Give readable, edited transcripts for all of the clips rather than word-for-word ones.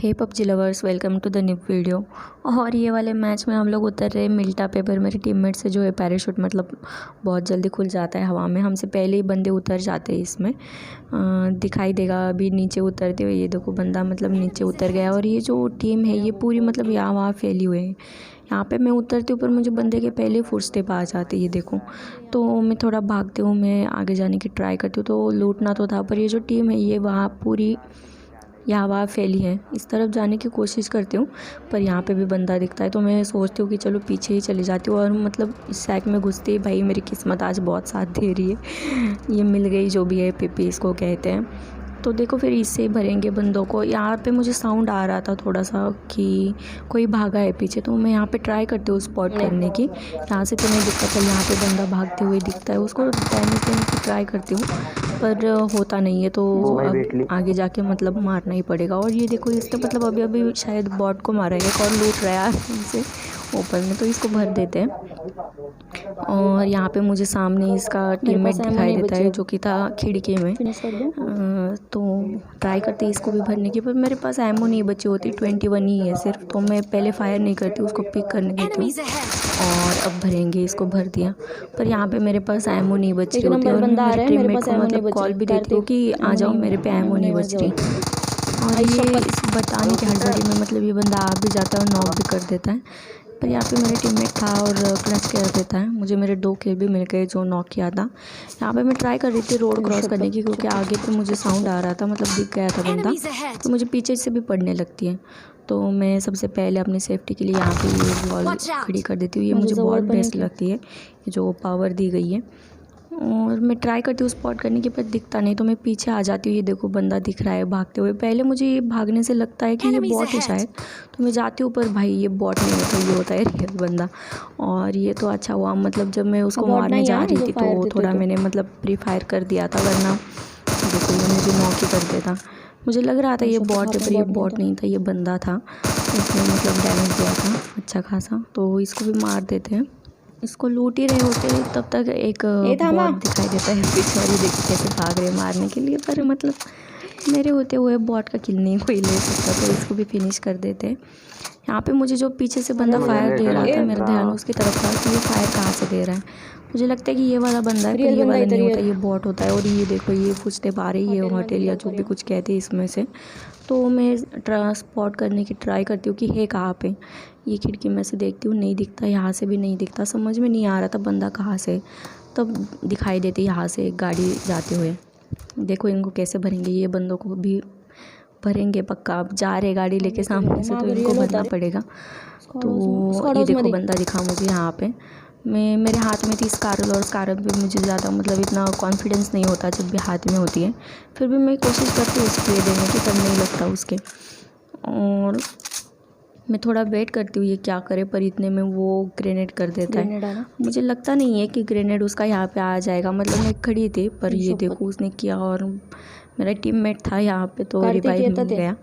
Hey PUBG lovers, welcome to the new video. और ये वाले मैच में हम लोग उतर रहे मिल्टा पेपर। मेरे टीममेट से जो है पैराशूट मतलब बहुत जल्दी खुल जाता है हवा में, हमसे पहले ही बंदे उतर जाते हैं। इसमें दिखाई देगा अभी नीचे उतरते हुए। ये देखो बंदा मतलब नीचे उतर गया। और ये जो टीम है ये पूरी मतलब यहाँ वहाँ फैली हुई है। यहाँ पे मैं उतरती हूँ पर मुझे बंदे के पहले फुटस्टेप आ जाते ये देखो। तो मैं थोड़ा भागती हूँ, मैं आगे जाने की ट्राई करती हूँ। तो लूटना तो था पर ये जो टीम है ये वहाँ पूरी यहाँ वहाँ फैली है। इस तरफ जाने की कोशिश करती हूँ पर यहाँ पे भी बंदा दिखता है। तो मैं सोचती हूँ कि चलो पीछे ही चली जाती हूँ। और मतलब इस सैक में घुसते ही भाई मेरी किस्मत आज बहुत साथ दे रही है। ये मिल गई जो भी है, पीपी इसको कहते हैं। तो देखो फिर इससे ही भरेंगे बंदों को। यहाँ पे मुझे साउंड आ रहा था थोड़ा सा कि कोई भागा है पीछे, तो मैं यहाँ पे ट्राई करती हूँ स्पॉट करने की। यहाँ से तो नहीं दिखता, चल यहाँ पे बंदा भागते हुए दिखता है, उसको डैमेज देने की ट्राई करती हूँ पर होता नहीं है। तो अब आगे जाके मतलब मारना ही पड़ेगा। और ये देखो इसने मतलब अभी अभी शायद बॉट को मारा है, एक और लूट रहा है इनसे ऊपर में, तो इसको भर देते हैं। और यहाँ पे मुझे सामने इसका टीममेट दिखाई देता है जो कि था खिड़की में। तो ट्राई करते इसको भी भरने की, पर मेरे पास एमो नहीं बची होती, 21 ही है सिर्फ। तो मैं पहले फायर नहीं करती, उसको पिक करने देती हूँ। और अब भरेंगे, इसको भर दिया। पर यहाँ पे मेरे पास एमो नहीं बच रही होती। और मेरे टीममेट को मतलब कॉल भी देती हूँ कि आ जाओ, मेरे पे एमो नहीं बच रही। और ये इस बताने की हड़बड़ी में मतलब ये बंदा आ भी जाता है और नॉक भी कर देता है। पर यहाँ पे मेरा टीममेट था और क्लच कर देता है। मुझे मेरे 2 किल भी मिल गए जो नॉक किया था। यहाँ पे मैं ट्राई कर रही थी रोड क्रॉस करने की, क्योंकि आगे पे मुझे साउंड आ रहा था, मतलब दिख गया था बंदा, तो मुझे पीछे से भी पड़ने लगती है। तो मैं सबसे पहले अपनी सेफ्टी के लिए यहाँ पे ये वॉल खड़ी कर देती हूँ। ये मुझे बहुत बेस्ट लगती है, ये जो पावर दी गई है। और मैं ट्राई करती हूँ स्पॉट करने की पर दिखता नहीं, तो मैं पीछे आ जाती हूँ। ये देखो बंदा दिख रहा है भागते हुए। पहले मुझे ये भागने से लगता है कि ये बॉट है शायद, तो मैं जाती हूँ पर भाई ये बॉट नहीं होता, ये होता है रियल बंदा। और ये तो अच्छा हुआ मतलब जब मैं उसको मारने जा रही थी तो थोड़ा मैंने मतलब प्री फायर कर दिया था, वरना देखो ये मुझे नॉक ही कर देता। मुझे लग रहा था ये बॉट है पर ये बॉट नहीं था, ये बंदा था। इसने मतलब डैमेज दिया था अच्छा खासा। तो इसको भी मार देते हैं। इसको लूट ही रहे होते हैं तब तक एक बॉट दिखाई देता है पीछे, और ये देखिए कैसे भाग रहे मारने के लिए। पर मतलब मेरे होते हुए बॉट का किल नहीं कोई ले सकता, तो इसको भी फिनिश कर देते हैं। यहाँ पे मुझे जो पीछे से बंदा फायर दे रहा था, मेरा ध्यान उसकी तरफ था कि ये फायर कहाँ से दे रहा है। मुझे लगता है कि ये वाला बंदा है, पर ये वाला नहीं होता, ये बॉट होता है। और ये देखो ये फुटस्टेप आ रही है होटल या जो भी कुछ कहते हैं इसमें से। तो मैं स्पॉट करने की ट्राई करती हूँ कि है कहाँ पे। ये खिड़की में से देखती हूँ, नहीं दिखता, यहाँ से भी नहीं दिखता, समझ में नहीं आ रहा था बंदा कहाँ से। तब दिखाई देती यहाँ से एक गाड़ी जाते हुए। देखो इनको कैसे भरेंगे, ये बंदों को भी भरेंगे पक्का। अब जा रहे गाड़ी लेके सामने से, तो इनको भरना पड़ेगा। तो ये देखो बंदा दिखा मुझे यहाँ पे। मेरे हाथ में थी स्कारल, और स्कारल पे मुझे ज़्यादा मतलब इतना कॉन्फिडेंस नहीं होता जब भी हाथ में होती है। फिर भी मैं कोशिश करती हूँ स्प्रे देने की, पर नहीं लगता उसके। और मैं थोड़ा वेट करती हूँ ये क्या करे, पर इतने में वो ग्रेनेड कर देता है। मुझे लगता नहीं है कि ग्रेनेड उसका यहाँ पे आ जाएगा, मतलब मैं खड़ी थी पर ये देखो उसने किया। और मेरा टीममेट था यहाँ पे तो रिवाइव मिल गया,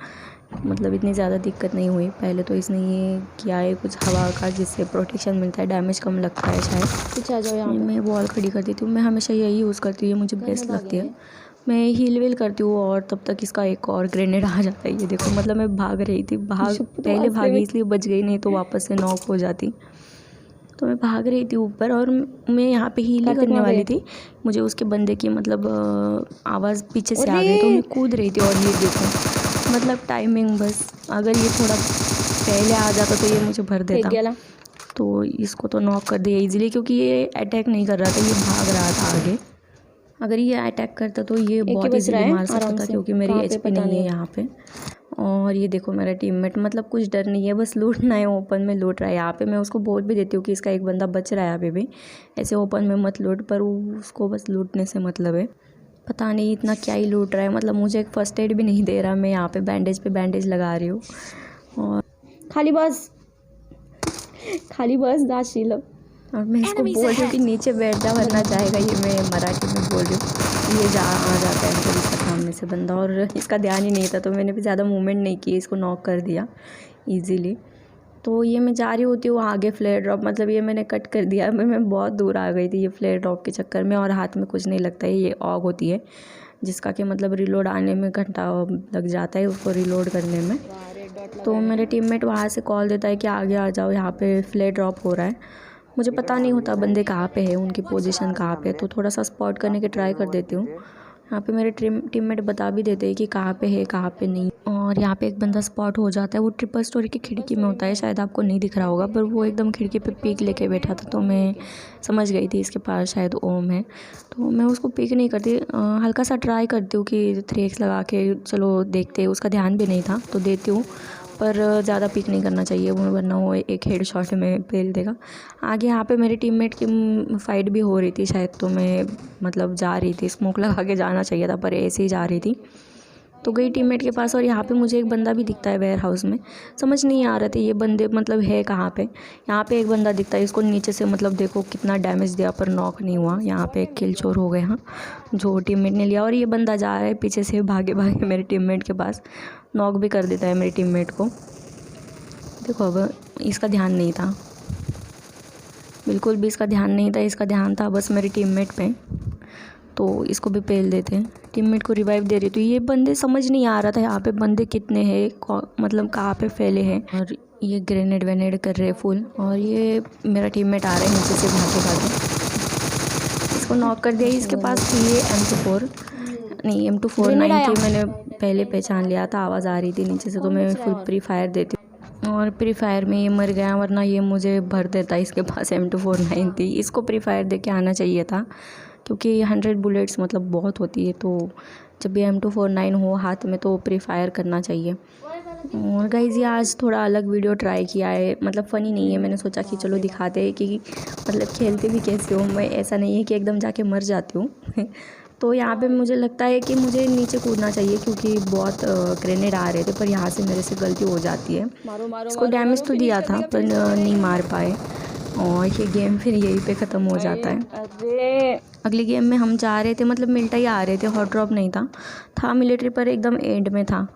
मतलब इतनी ज़्यादा दिक्कत नहीं हुई। पहले तो इसने ये किया है कुछ हवा का, जिससे प्रोटेक्शन मिलता है, डैमेज कम लगता है शायद। मैं वॉल खड़ी कर देती हूँ, मैं हमेशा यही यूज़ करती हूँ, ये मुझे बेस्ट लगती है। मैं हील वील करती हूँ और तब तक इसका एक और ग्रेनेड आ जाता है। ये देखो मतलब मैं भाग रही थी, पहले भागी इसलिए बच गई, नहीं तो वापस से नॉक हो जाती। तो मैं भाग रही थी ऊपर और मैं यहाँ पे हील करने वाली थी। मुझे उसके बंदे की मतलब आवाज़ पीछे से आ गई, तो मैं कूद रही थी। और ये देखो मतलब टाइमिंग, बस अगर ये थोड़ा पहले आ जाता तो ये मुझे भर देता। तो इसको तो नॉक कर दिया इजीली, क्योंकि ये अटैक नहीं कर रहा था, ये भाग रहा था आगे। अगर ये अटैक करता तो ये बहुत इजीली मार सकता था, क्योंकि मेरी एचपी नहीं है यहाँ पे। और ये देखो मेरा टीममेट मतलब कुछ डर नहीं है, बस लूटना है, ओपन में लूट रहा है। यहाँ पे मैं उसको बोल भी देती हूँ कि इसका एक बंदा बच रहा है अभी भी, ऐसे ओपन में मत लूट, पर उसको बस लूटने से मतलब है। पता नहीं इतना क्या ही लूट रहा है, मतलब मुझे एक फ़र्स्ट एड भी नहीं दे रहा। मैं यहाँ पे बैंडेज लगा रही हूँ। और खाली बस दाशील। और मैं इसको बोल रही हूँ कि नीचे बैठ जा वरना जाएगा। ये मैं मराठी में बोल रही हूँ, ये आ जाता है मतलब इसका सामने से बंदा, और इसका ध्यान ही नहीं था, तो मैंने भी ज़्यादा मूवमेंट नहीं की, इसको नॉक कर दिया इजीली। तो ये मैं जा रही होती हूँ आगे फ्लेयर ड्रॉप, मतलब ये मैंने कट कर दिया। मैं बहुत दूर आ गई थी ये फ्लेयर ड्रॉप के चक्कर में, और हाथ में कुछ नहीं लगता है, ये ऑग होती है जिसका कि मतलब रिलोड आने में घंटा लग जाता है उसको रिलोड करने में। तो मेरे टीममेट वहाँ से कॉल देता है कि आगे आ जाओ, यहाँ पे फ्लेयर ड्रॉप हो रहा है। मुझे पता नहीं होता बंदे कहाँ पे है, उनकी पोजीशन कहाँ पे, तो थोड़ा सा स्पॉट करने की ट्राई कर देती हूँ। यहाँ पे मेरे टीममेट बता भी देते हैं कि कहाँ पे है कहाँ पे नहीं। और यहाँ पे एक बंदा स्पॉट हो जाता है, वो ट्रिपल स्टोरी की खिड़की में होता है, शायद आपको नहीं दिख रहा होगा, पर वो एकदम खिड़की पे पीक लेके बैठा था, तो मैं समझ गई थी इसके पास शायद ओम है। तो मैं उसको पिक नहीं करती, हल्का सा ट्राई करती हूँ कि 3x लगा के चलो देखते, उसका ध्यान भी नहीं था तो देती हूँ, पर ज़्यादा पिक नहीं करना चाहिए वो, वरना वो एक हेड शॉट में पेल देगा। आगे यहाँ पे मेरे टीममेट की फ़ाइट भी हो रही थी शायद, तो मैं मतलब जा रही थी, स्मोक लगा के जाना चाहिए था पर ऐसे ही जा रही थी, तो गई टीममेट के पास। और यहाँ पे मुझे एक बंदा भी दिखता है वेयर हाउस में, समझ नहीं आ रहा था ये बंदे मतलब है कहाँ पे। यहाँ पे एक बंदा दिखता है, इसको नीचे से मतलब देखो कितना डैमेज दिया पर नॉक नहीं हुआ। यहाँ पे एक किल चोर हो गया हाँ, जो टीममेट ने लिया। और ये बंदा जा रहा है पीछे से भागे भागे मेरे टीममेट के पास, नॉक भी कर देता है मेरे टीममेट को। देखो अब इसका ध्यान नहीं था, बिल्कुल भी इसका ध्यान नहीं था, इसका ध्यान था बस मेरे टीममेट पे, तो इसको भी पेल देते हैं। टीममेट को रिवाइव दे रही, तो ये बंदे समझ नहीं आ रहा था यहाँ पे बंदे कितने हैं, मतलब कहाँ पे फैले हैं। और ये ग्रेनेड वेनेड कर रहे फुल, और ये मेरा टीममेट आ रहा है नीचे से भागे भागे, इसको नॉक कर दिया। इसके पास थी ये M24 नहीं M249 थी, मैंने पहले पहचान लिया था, आवाज़ आ रही थी नीचे से, तो मैं फुल प्री फायर देती हूँ। और प्री फायर में ये मर गया, वरना ये मुझे भर देता। इसके पास M249 थी, इसको प्री फायर दे के आना चाहिए था, क्योंकि 100 बुलेट्स मतलब बहुत होती है, तो जब भी M249 हो हाथ में तो प्री फायर करना चाहिए। और गाइस ये आज थोड़ा अलग वीडियो ट्राई किया है, मतलब फ़नी नहीं है, मैंने सोचा कि चलो दिखाते हैं कि मतलब खेलते भी कैसे हो मैं, ऐसा नहीं है कि एकदम जाके मर जाती हूँ तो यहाँ पे मुझे लगता है कि मुझे नीचे कूदना चाहिए, क्योंकि बहुत ग्रेनेड आ रहे थे, पर यहाँ से मेरे से गलती हो जाती है। इसको डैमेज तो दिया था पर नहीं मार पाए, और ये गेम फिर यहीं पे ख़त्म हो जाता है। अगली गेम में हम जा रहे थे, मतलब मिल्टा ही आ रहे थे, हॉट ड्रॉप नहीं था मिलिट्री पर एकदम एंड में था,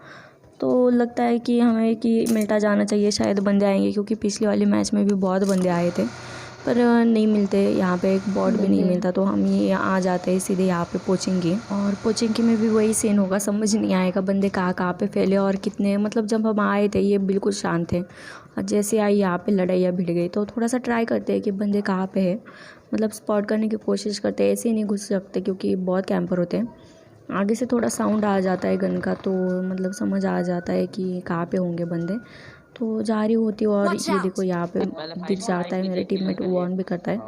तो लगता है कि हमें कि मिल्टा जाना चाहिए, शायद बंदे आएंगे, क्योंकि पिछले वाले मैच में भी बहुत बंदे आए थे, पर नहीं मिलते। यहाँ पे एक बॉट भी नहीं मिलता, तो हम ये आ जाते हैं सीधे यहाँ पे पोचिंगी। और पोचिंगी में भी वही सीन होगा, समझ नहीं आएगा बंदे कहाँ पे फैले और कितने, मतलब जब हम आए थे ये बिल्कुल शांत थे, और जैसे आई यहाँ पे लड़ाइयाँ भिड़ गई, तो थोड़ा सा ट्राई करते हैं कि बंदे कहाँ पे है, मतलब स्पॉट करने की कोशिश करते हैं, ऐसे ही नहीं घुस सकते क्योंकि बहुत कैंपर होते हैं। आगे से थोड़ा साउंड आ जाता है गन का, तो मतलब समझ आ जाता है कि कहाँ पे होंगे बंदे, तो जा रही होती हूँ। और ये देखो यहाँ पे दिख जाता है, मेरे टीममेट वॉर्न भी करता है,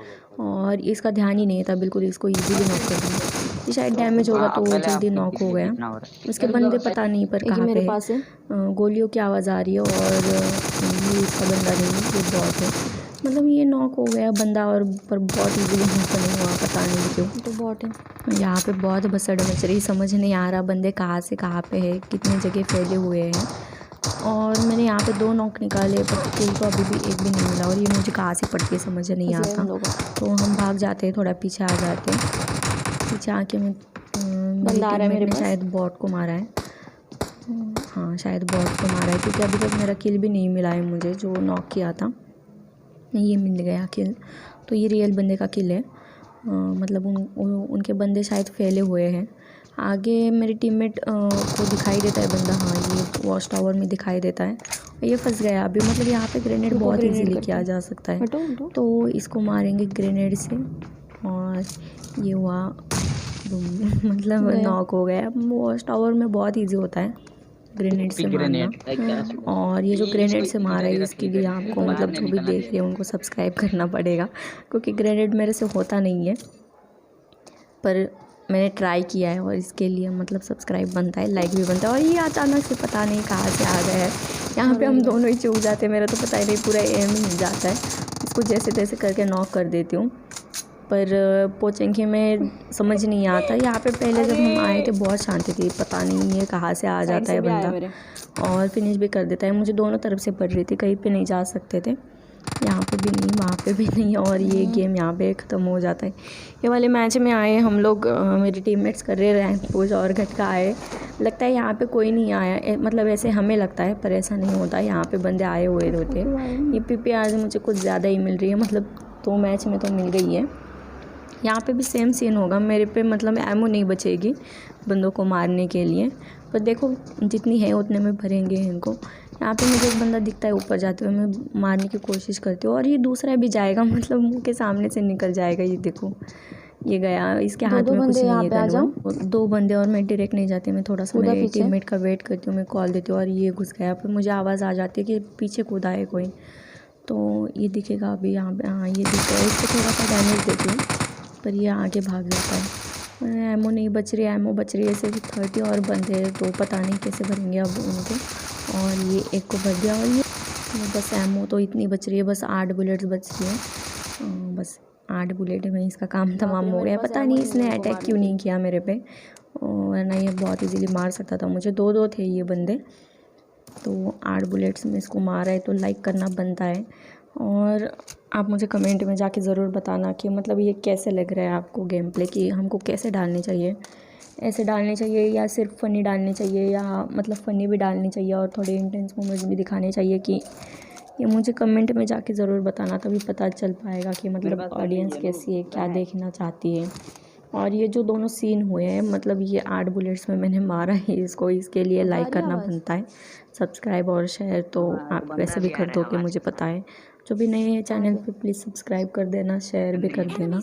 और इसका ध्यान ही नहीं था बिल्कुल, इसको इजीली नॉक कर दिया। ये शायद डैमेज होगा तो वो जल्दी नॉक हो गया। उसके बंदे पता नहीं पर कहाँ पे है, गोलियों की आवाज़ आ रही है, और ये इसका बंदा नहीं है, ये बॉट है, मतलब ये नॉक हो गया बंदा, और पर बहुत ईजीली नॉक नहीं हुआ, पता नहीं क्यों, तो बॉट है। यहाँ पे बहुत भसड़ मच रही, समझ नहीं आ रहा बंदे कहाँ से कहाँ पे है, कितनी जगह फैले हुए हैं। और मैंने यहाँ पे 2 नॉक निकाले, पर किल तो अभी भी एक भी नहीं मिला, और ये मुझे कहाँ से पड़ती है समझ नहीं आता, तो हम भाग जाते हैं, थोड़ा पीछे आ जाते हैं। पीछे आके मैंने शायद बॉट को मारा है, हाँ शायद बॉट को मारा है, क्योंकि अभी तक मेरा किल भी नहीं मिला है मुझे, जो नॉक किया था ये मिल गया किल, तो ये रियल बंदे का किल है, मतलब उनके बंदे शायद फैले हुए हैं। आगे मेरे टीममेट को दिखाई देता है बंदा, हाँ ये वॉच टावर में दिखाई देता है, ये फंस गया अभी, मतलब यहाँ पे ग्रेनेड बहुत इजीली किया जा सकता है, तो इसको मारेंगे ग्रेनेड से, और ये हुआ मतलब नॉक हो गया। वॉच टावर में बहुत ईजी होता है ग्रेनेड से मारना, और ये जो ग्रेनेड से मारा है इसके लिए आपको मतलब जो भी देख रहे हैं उनको सब्सक्राइब करना पड़ेगा, क्योंकि ग्रेनेड मेरे से होता नहीं है, पर मैंने ट्राई किया है, और इसके लिए मतलब सब्सक्राइब बनता है, लाइक भी बनता है। और ये अचानक से पता नहीं कहाँ से आ गया है, यहाँ पे हम दोनों ही चूक जाते हैं, मेरा तो पता ही नहीं, पूरा एम ही जाता है। इसको जैसे तैसे करके नॉक कर देती हूँ, पर पोचेंकी में समझ नहीं आता। यहाँ पे पहले जब हम आए थे बहुत शांति थी, पता नहीं ये कहाँ से आ जाता है बंदा, और फिनिश भी कर देता है। मुझे दोनों तरफ से पड़ रही थी, कहीं पे नहीं जा सकते थे, यहाँ पे भी नहीं वहाँ पे भी नहीं, और ये गेम यहाँ पे ख़त्म हो जाता है। ये वाले मैच में आए हम लोग, मेरे टीममेट्स कर रहे रैंक पुश, और घटका आए, लगता है यहाँ पे कोई नहीं आया, मतलब ऐसे हमें लगता है पर ऐसा नहीं होता, यहाँ पे बंदे आए हुए होते। ये पीपी आज मुझे कुछ ज़्यादा ही मिल रही है, मतलब 2 मैच में तो मिल गई है। यहाँ पे भी सेम सीन होगा मेरे पे, मतलब एमो नहीं बचेगी बंदों को मारने के लिए, पर देखो जितनी है उतने में भरेंगे इनको। यहाँ पे मुझे एक बंदा दिखता है ऊपर जाते हुए, मैं मारने की कोशिश करती हूँ और ये दूसरा भी जाएगा, मतलब मुंह के सामने से निकल जाएगा। ये देखो ये गया, इसके हाथ में कुछ नहीं है गन। 2 बंदे और मैं डायरेक्ट नहीं जाती, मैं थोड़ा सा मेरे टीममेट का वेट करती हूँ, मैं कॉल देती हूँ और ये घुस गया। फिर मुझे आवाज़ आ जाती है कि पीछे कूदा है कोई, तो ये दिखेगा अभी यहाँ पे। हाँ ये दिख रहा है, इसको थोड़ा सा डैमेज देती हूँ पर ये आगे भाग जाता है। एमओ नहीं बच रही, एमओ बच रही है सिर्फ 30 और बंदे, तो पता नहीं कैसे भरेंगे अब उनको। और ये एक को भर दिया और ये बस एमओ तो इतनी बच रही है, बस 8 बुलेट्स बच रही है। बस 8 बुलेट में इसका काम तमाम हो गया। पता नहीं इसने अटैक क्यों नहीं किया मेरे पे, वरना ये बहुत इजीली मार सकता था मुझे। 2-2 थे ये बंदे, तो 8 बुलेट्स में इसको मारा है, तो लाइक करना बनता है। और आप मुझे कमेंट में जाके ज़रूर बताना कि मतलब ये कैसे लग रहा है आपको गेम प्ले, कि हमको कैसे डालनी चाहिए, ऐसे डालनी चाहिए या सिर्फ फ़नी डालनी चाहिए, या मतलब फ़नी भी डालनी चाहिए और थोड़े इंटेंस मोमेंट्स भी दिखाने चाहिए। कि ये मुझे कमेंट में जाके ज़रूर बताना, तभी पता चल पाएगा कि मतलब ऑडियंस कैसी है, क्या देखना चाहती है। और ये जो दोनों सीन हुए हैं, मतलब ये 8 बुलेट्स में मैंने मारा है इसको, इसके लिए लाइक करना बनता है, सब्सक्राइब और शेयर तो आप वैसे भी कर दोगे मुझे पता है। जो भी नए हैं चैनल पे प्लीज़ सब्सक्राइब कर देना, शेयर भी कर देना।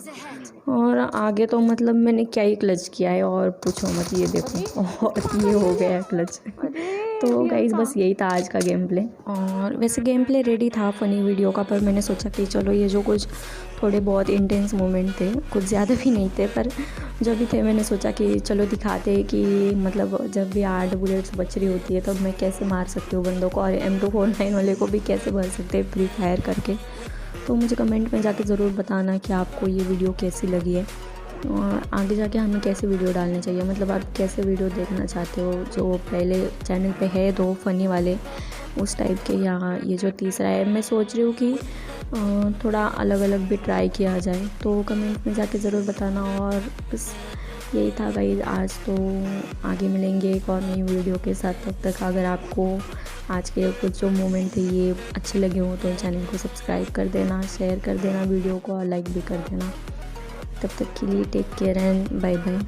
और आगे तो मतलब मैंने क्या ही क्लच किया है, और पूछो मत। ये देखो और ये हो गया क्लच। तो गाइज़ बस यही था आज का गेम प्ले। और वैसे गेम प्ले रेडी था फ़नी वीडियो का, पर मैंने सोचा कि चलो ये जो कुछ थोड़े बहुत इंटेंस मोमेंट थे, कुछ ज़्यादा भी नहीं थे पर जो भी थे, मैंने सोचा कि चलो दिखाते कि मतलब जब भी 8 बुलेट्स बच रही होती है तब मैं कैसे मार सकती हूँ बंदों को, और M249 वाले को भी कैसे भर सकते हैं फ्री फायर करके। तो मुझे कमेंट में जाके ज़रूर बताना कि आपको ये वीडियो कैसी लगी है, और आगे जाके हमें कैसे वीडियो डालने चाहिए, मतलब आप कैसे वीडियो देखना चाहते हो। जो पहले चैनल पे है 2 फ़नी वाले उस टाइप के, या ये जो तीसरा है, मैं सोच रही हूँ कि थोड़ा अलग अलग भी ट्राई किया जाए। तो कमेंट में जाके ज़रूर बताना। और बस यही था गाइस आज, तो आगे मिलेंगे एक और नई वीडियो के साथ। तब तक अगर आपको आज के कुछ जो मोमेंट थे ये अच्छे लगे हो तो चैनल को सब्सक्राइब कर देना, शेयर कर देना वीडियो को, और लाइक भी कर देना। तब तक के लिए take care and bye bye.